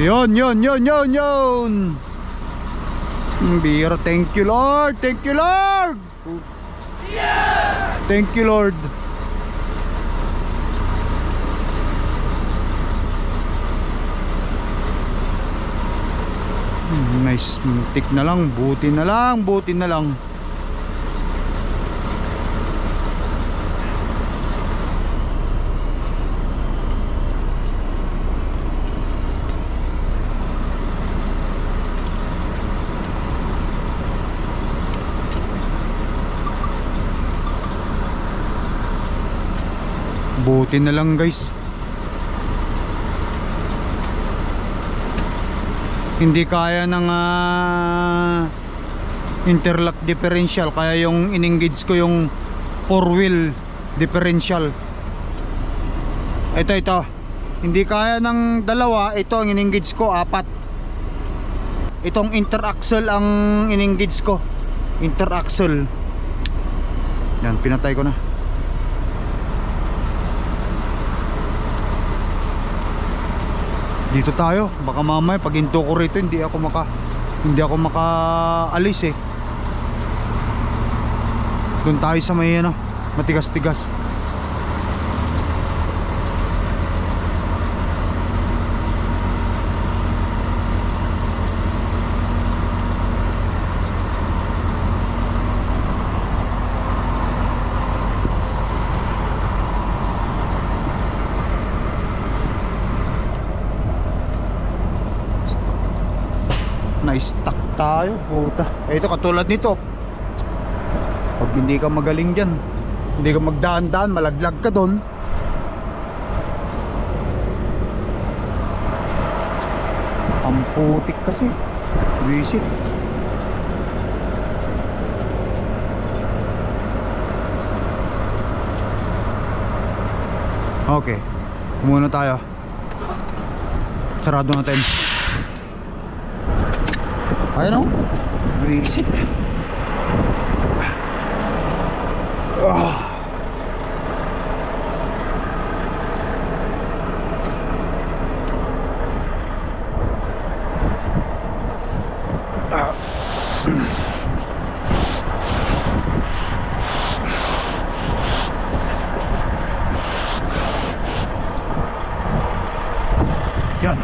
Yun. Biro, thank you Lord. Thank you Lord. Thank you Lord. Nice, muntik na lang, buti na lang. Buti na lang guys. Hindi kaya ng interlock differential, kaya yung in-engage ko yung 4-wheel differential. Ito hindi kaya ng dalawa. Ito ang in-engage ko 4. Itong interaxle ang in-engage ko, interaxle. Yan, pinatay ko na. Dito tayo, baka mamaya pag hinto ko rito hindi ako makaalis eh. Doon tayo sa may matigas-tigas. Na-stuck tayo, puta. Ito katulad nito. Pag hindi ka magaling dyan, hindi ka magdaan-daan, malaglag ka doon. Ang putik kasi. Visit. Okay, muna tayo. Sarado natin. Ayun o, visit. Yan.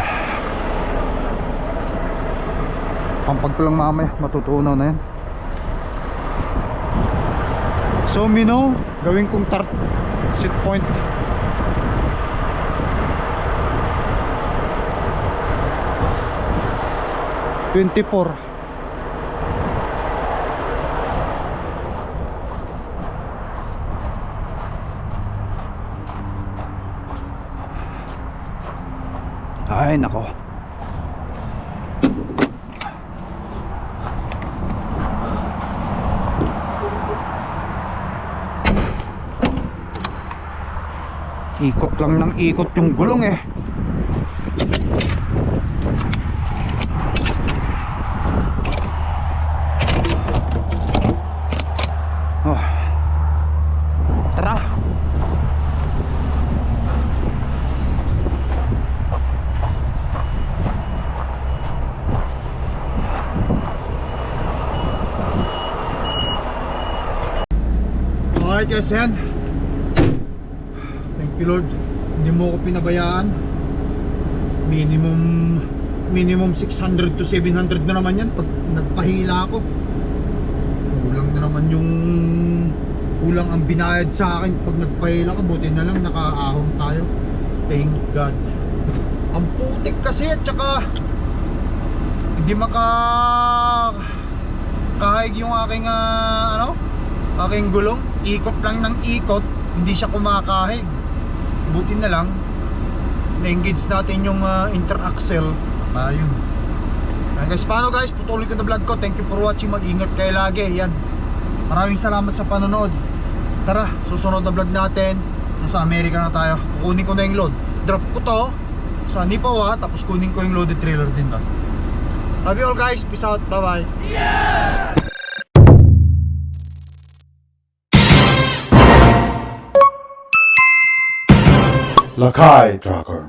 Pampag ko lang mamaya, matutunaw na yan. So Mino, gawin kong sit point. $24. Ay nako. Ikot lang ng ikot yung gulong eh. Oh. Tara. Alright guys, yan. Thank you Lord, hindi mo ako pinabayaan. Minimum 600 to 700 na naman yan pag nagpahila ako. Kulang ang binayad sa akin pag nagpahila ka. Buti na lang nakaahon tayo. Thank God. Ang putik kasi at saka hindi kahig yung aking aking gulong. Ikot lang ng ikot, hindi siya kumakahig. Buti na lang na-engage natin yung interaxle. Ayun. Guys, paano guys? Putuloy ko na vlog ko. Thank you for watching. Mag-ingat kayo lagi. Yan. Maraming salamat sa panonood. Tara, susunod na vlog natin. Nasa Amerika na tayo. Kukunin ko na yung load. Drop ko to sa Nipawa, tapos kunin ko yung loaded trailer din to. Love you all guys. Peace out. Bye bye. Lakai Tracker.